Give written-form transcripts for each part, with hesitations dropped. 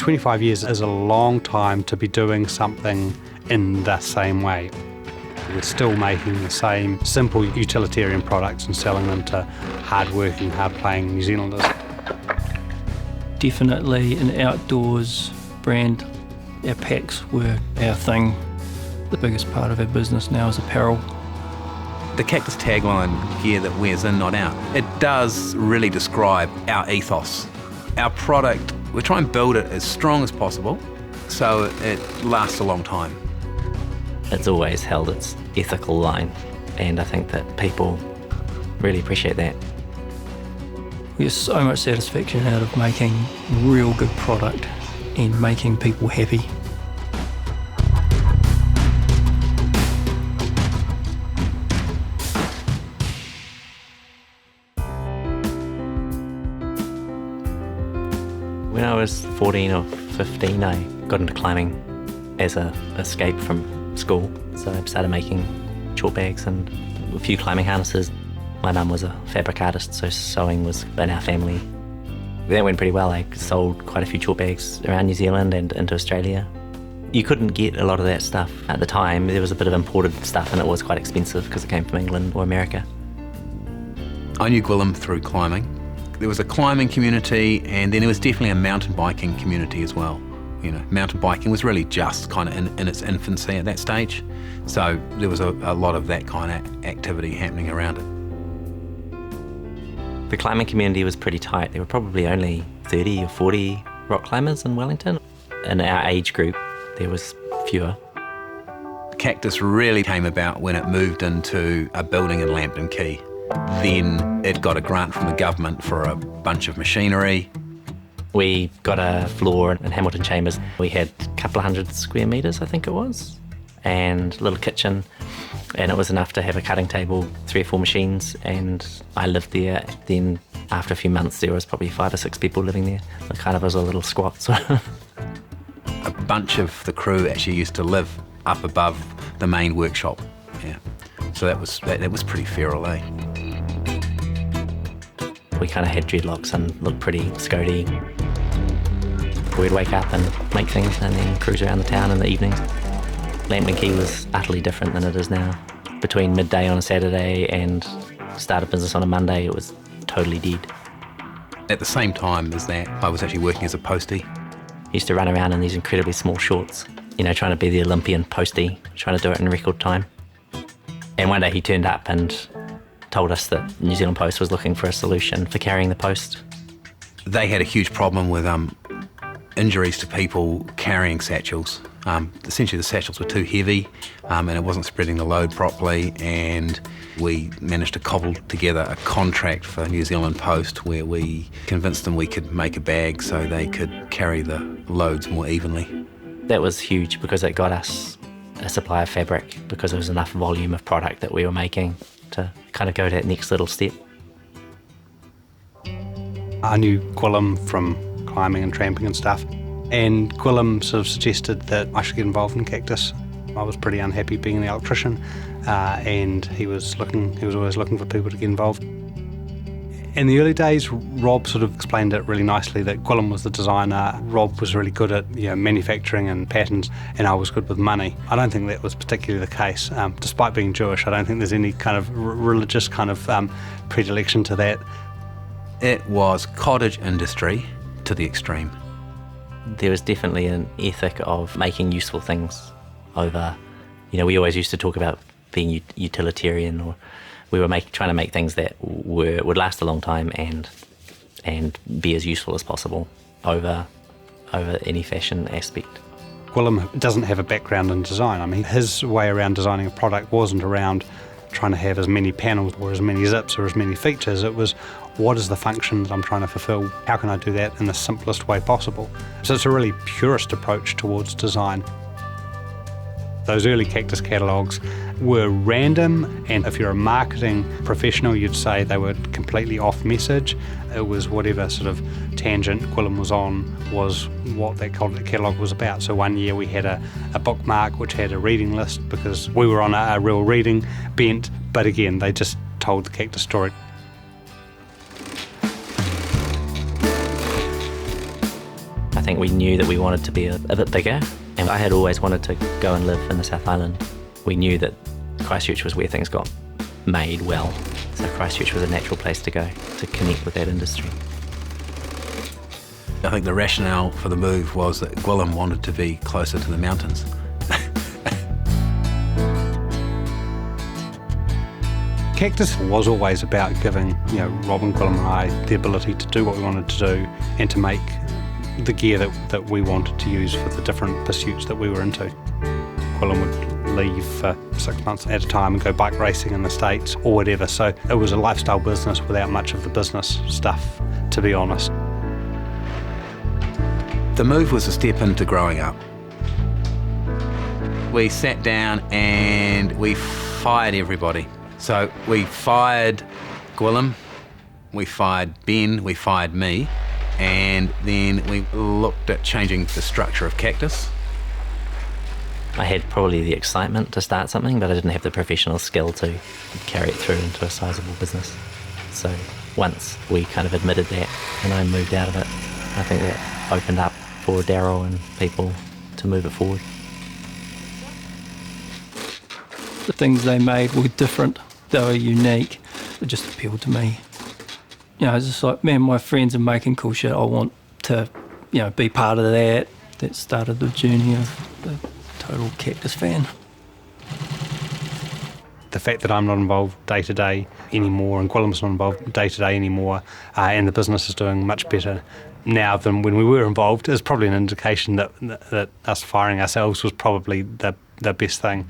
25 years is a long time to be doing something in the same way. We're still making the same simple utilitarian products and selling them to hard-working, hard-playing New Zealanders. Definitely an outdoors brand. Our packs were our thing. The biggest part of our business now is apparel. The Cactus tagline, gear that wears in, not out, it does really describe our ethos. Our product, we try and build it as strong as possible so it lasts a long time. It's always held its ethical line, and I think that people really appreciate that. We get so much satisfaction out of making real good product and making people happy. When I was 14 or 15, I got into climbing as an escape from school. So I started making chalk bags and a few climbing harnesses. My mum was a fabric artist, so sewing was in our family. That went pretty well. I sold quite a few chalk bags around New Zealand and into Australia. You couldn't get a lot of that stuff at the time. There was a bit of imported stuff and it was quite expensive because it came from England or America. I knew Gwilym through climbing. There was a climbing community, and then there was definitely a mountain biking community as well. You know, mountain biking was really just kind of in its infancy at that stage. So there was a lot of that kind of activity happening around it. The climbing community was pretty tight. There were probably only 30 or 40 rock climbers in Wellington. In our age group, there was fewer. Cactus really came about when it moved into a building in Lambton Quay. Then it got a grant from the government for a bunch of machinery. We got a floor in Hamilton Chambers. We had a couple of 100 square metres, I think it was, and a little kitchen. And it was enough to have a cutting table, 3 or 4 machines, and I lived there. Then after a few months, there was probably 5 or 6 people living there. It kind of was a little squat. So. A bunch of the crew actually used to live up above the main workshop. Yeah, so that was pretty feral, eh? We kind of had dreadlocks and looked pretty scody. We'd wake up and make things and then cruise around the town in the evenings. Lambton Quay was utterly different than it is now. Between midday on a Saturday and start of business on a Monday, it was totally dead. At the same time as that, I was actually working as a postie. I used to run around in these incredibly small shorts, you know, trying to be the Olympian postie, trying to do it in record time. And one day he turned up and told us that New Zealand Post was looking for a solution for carrying the post. They had a huge problem with injuries to people carrying satchels. Essentially the satchels were too heavy and it wasn't spreading the load properly, and we managed to cobble together a contract for New Zealand Post where we convinced them we could make a bag so they could carry the loads more evenly. That was huge because it got us a supply of fabric, because there was enough volume of product that we were making to kind of go that next little step. I knew Gwilym from climbing and tramping and stuff, and Gwilym sort of suggested that I should get involved in Cactus. I was pretty unhappy being an electrician, and he was always looking for people to get involved. In the early days, Rob sort of explained it really nicely that Gwilym was the designer, Rob was really good at manufacturing and patterns, and I was good with money. I don't think that was particularly the case. Despite being Jewish, I don't think there's any kind of religious kind of predilection to that. It was cottage industry to the extreme. There was definitely an ethic of making useful things over, we always used to talk about being utilitarian, or we were trying to make things that would last a long time and be as useful as possible over any fashion aspect. Gwilym doesn't have a background in design. I mean, his way around designing a product wasn't around trying to have as many panels or as many zips or as many features. It was, what is the function that I'm trying to fulfill? How can I do that in the simplest way possible? So it's a really purist approach towards design. Those early Cactus catalogues were random, and if you're a marketing professional, you'd say they were completely off message. It was whatever sort of tangent Gwilym was on was what that catalogue was about. So one year we had a bookmark which had a reading list because we were on a real reading bent, but again, they just told the Cactus story. I I think we knew that we wanted to be a bit bigger, and I had always wanted to go and live in the South Island. We knew that Christchurch was where things got made well, so Christchurch was a natural place to go to connect with that industry. I think the rationale for the move was that Gwilym wanted to be closer to the mountains. Cactus was always about giving, Rob and Gwilym and I the ability to do what we wanted to do and to make the gear that we wanted to use for the different pursuits that we were into. Gwilym would leave for 6 months at a time and go bike racing in the States or whatever, so it was a lifestyle business without much of the business stuff, to be honest. The move was a step into growing up. We sat down and we fired everybody. So we fired Gwilym, we fired Ben, we fired me, and then we looked at changing the structure of Cactus. I had probably the excitement to start something, but I didn't have the professional skill to carry it through into a sizable business. So once we kind of admitted that and I moved out of it, I think that opened up for Daryl and people to move it forward. The things they made were different, they were unique, it just appealed to me. It's just like, man, my friends are making cool shit, I want to, be part of that. That started the journey of the total Cactus fan. The fact that I'm not involved day to day anymore and Gwilym's not involved day to day anymore and the business is doing much better now than when we were involved is probably an indication that us firing ourselves was probably the best thing.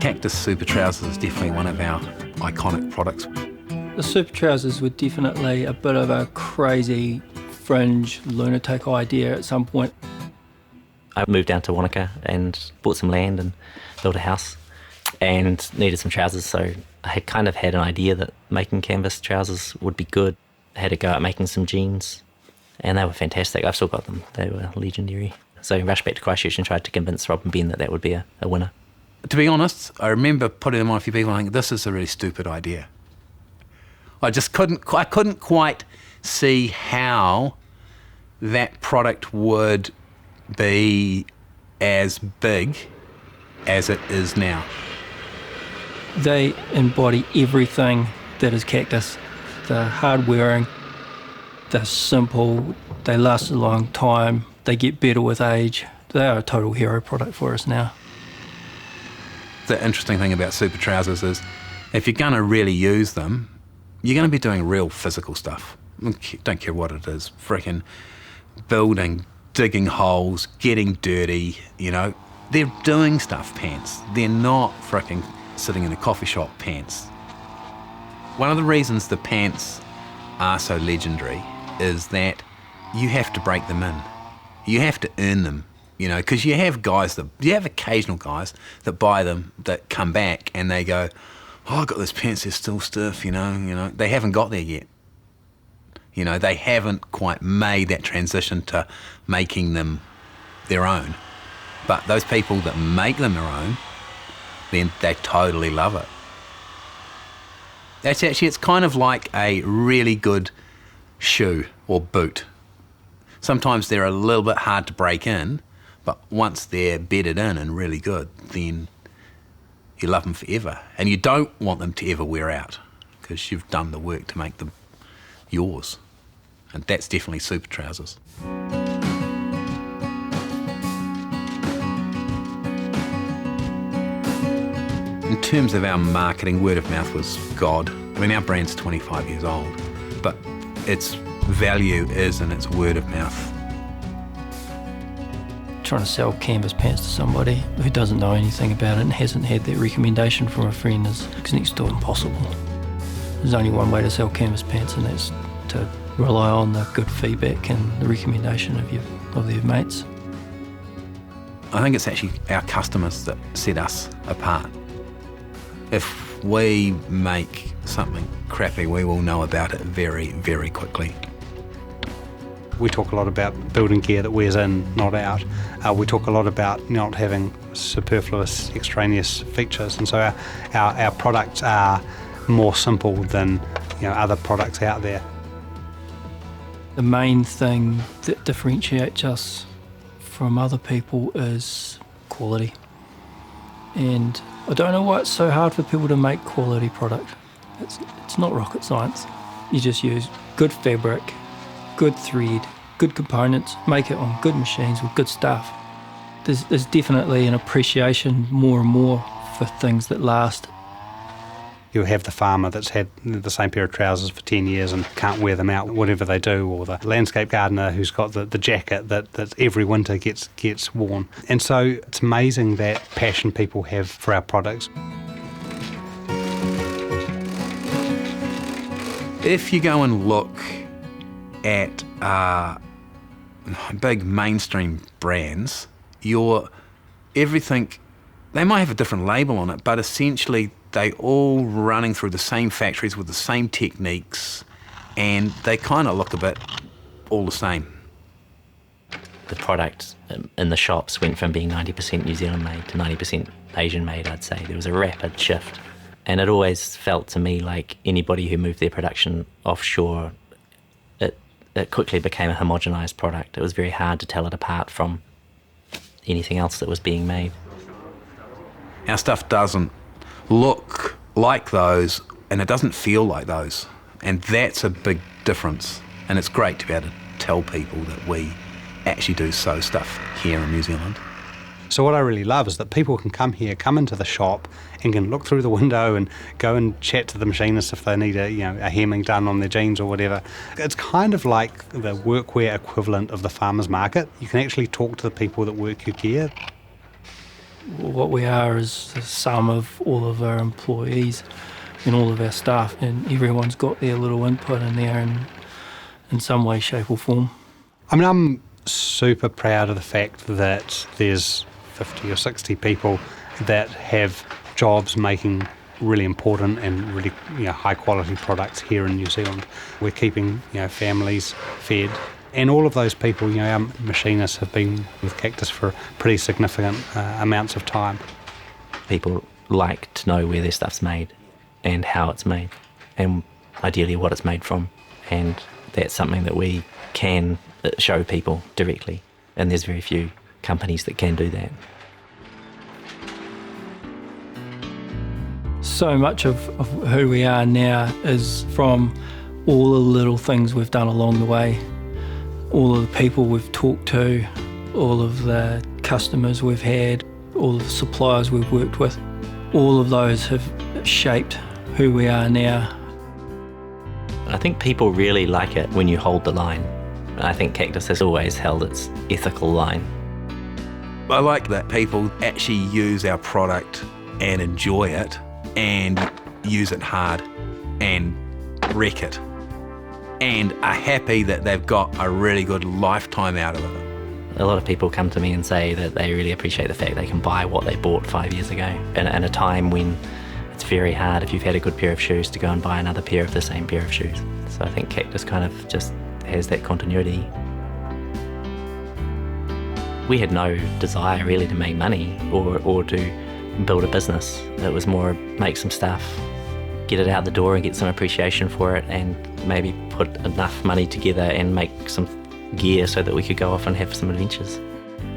Cactus Super Trousers is definitely one of our iconic products. The Super Trousers were definitely a bit of a crazy, fringe, lunatic idea at some point. I moved down to Wanaka and bought some land and built a house and needed some trousers, so I had kind of had an idea that making canvas trousers would be good. I had a go at making some jeans and they were fantastic. I've still got them, they were legendary. So I rushed back to Christchurch and tried to convince Rob and Ben that would be a winner. To be honest, I remember putting them on a few people and thinking, this is a really stupid idea. I couldn't quite see how that product would be as big as it is now. They embody everything that is Cactus. They're hard wearing, they're simple, they last a long time, they get better with age. They are a total hero product for us now. The interesting thing about Super Trousers is if you're going to really use them, you're going to be doing real physical stuff. Don't care what it is, freaking building, digging holes, getting dirty, They're doing stuff pants. They're not freaking sitting in a coffee shop pants. One of the reasons the pants are so legendary is that you have to break them in. You have to earn them. Because you have occasional guys that buy them that come back and they go, oh, I got those pants, they're still stiff, They haven't got there yet. They haven't quite made that transition to making them their own. But those people that make them their own, then they totally love it. It's kind of like a really good shoe or boot. Sometimes they're a little bit hard to break in, but once they're bedded in and really good, then you love them forever. And you don't want them to ever wear out because you've done the work to make them yours. And that's definitely Super Trousers. In terms of our marketing, word of mouth was God. Our brand's 25 years old, but its value is in its word of mouth. Trying to sell canvas pants to somebody who doesn't know anything about it and hasn't had that recommendation from a friend is next to impossible. There's only one way to sell canvas pants, and that's to rely on the good feedback and the recommendation of their mates. I think it's actually our customers that set us apart. If we make something crappy, we will know about it very, very quickly. We talk a lot about building gear that wears in, not out. We talk a lot about not having superfluous, extraneous features, and so our products are more simple than other products out there. The main thing that differentiates us from other people is quality. And I don't know why it's so hard for people to make quality product. It's not rocket science. You just use good fabric, good thread, good components, make it on good machines with good stuff. There's definitely an appreciation more and more for things that last. You'll have the farmer that's had the same pair of trousers for 10 years and can't wear them out whatever they do, or the landscape gardener who's got the jacket that every winter gets worn. And so it's amazing that passion people have for our products. If you go and look at big mainstream brands, everything, they might have a different label on it, but essentially they all running through the same factories with the same techniques, and they kind of look a bit all the same. The product in the shops went from being 90% New Zealand made to 90% Asian made, I'd say. There was a rapid shift. And it always felt to me like anybody who moved their production offshore, it quickly became a homogenised product. It was very hard to tell it apart from anything else that was being made. Our stuff doesn't look like those, and it doesn't feel like those. And that's a big difference. And it's great to be able to tell people that we actually do sew stuff here in New Zealand. So what I really love is that people can come here, come into the shop and can look through the window and go and chat to the machinist if they need a hemming done on their jeans or whatever. It's kind of like the workwear equivalent of the farmer's market. You can actually talk to the people that work your gear. What we are is the sum of all of our employees and all of our staff, and everyone's got their little input in there in some way, shape or form. I mean, I'm super proud of the fact that there's 50 or 60 people that have jobs making really important and really high quality products here in New Zealand. We're keeping families fed, and all of those people, our machinists have been with Cactus for pretty significant amounts of time. People like to know where their stuff's made and how it's made, and ideally what it's made from, and that's something that we can show people directly, and there's very few companies that can do that. So much of who we are now is from all the little things we've done along the way, all of the people we've talked to, all of the customers we've had, all of the suppliers we've worked with. All of those have shaped who we are now. I think people really like it when you hold the line. I think Cactus has always held its ethical line. I like that people actually use our product and enjoy it and use it hard and wreck it and are happy that they've got a really good lifetime out of it. A lot of people come to me and say that they really appreciate the fact they can buy what they bought 5 years ago, and at a time when it's very hard, if you've had a good pair of shoes, to go and buy another pair of the same pair of shoes. So I think Cactus kind of just has that continuity. We had no desire really to make money or to build a business. It was more make some stuff, get it out the door and get some appreciation for it, and maybe put enough money together and make some gear so that we could go off and have some adventures.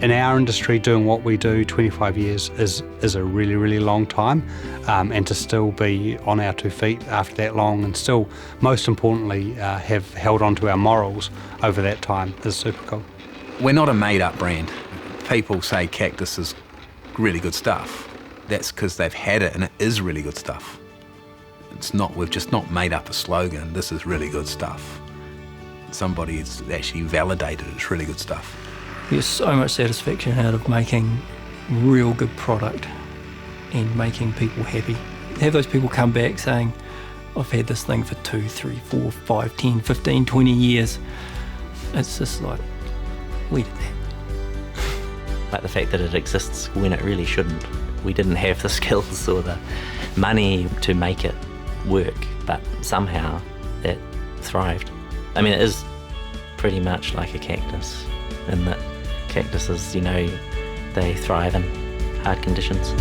In our industry, doing what we do, 25 years is a really, really long time, and to still be on our 2 feet after that long, and still, most importantly, have held on to our morals over that time is super cool. We're not a made-up brand. People say Cactus is really good stuff. That's because they've had it and it is really good stuff. We've just not made up a slogan, this is really good stuff. Somebody has actually validated it's really good stuff. There's so much satisfaction out of making real good product and making people happy. Have those people come back saying, I've had this thing for 2, 3, 4, 5, 10, 15, 20 years. It's just like, we did that. Like the fact that it exists when it really shouldn't. We didn't have the skills or the money to make it work, but somehow it thrived. I mean, it is pretty much like a cactus in that cactuses, they thrive in hard conditions.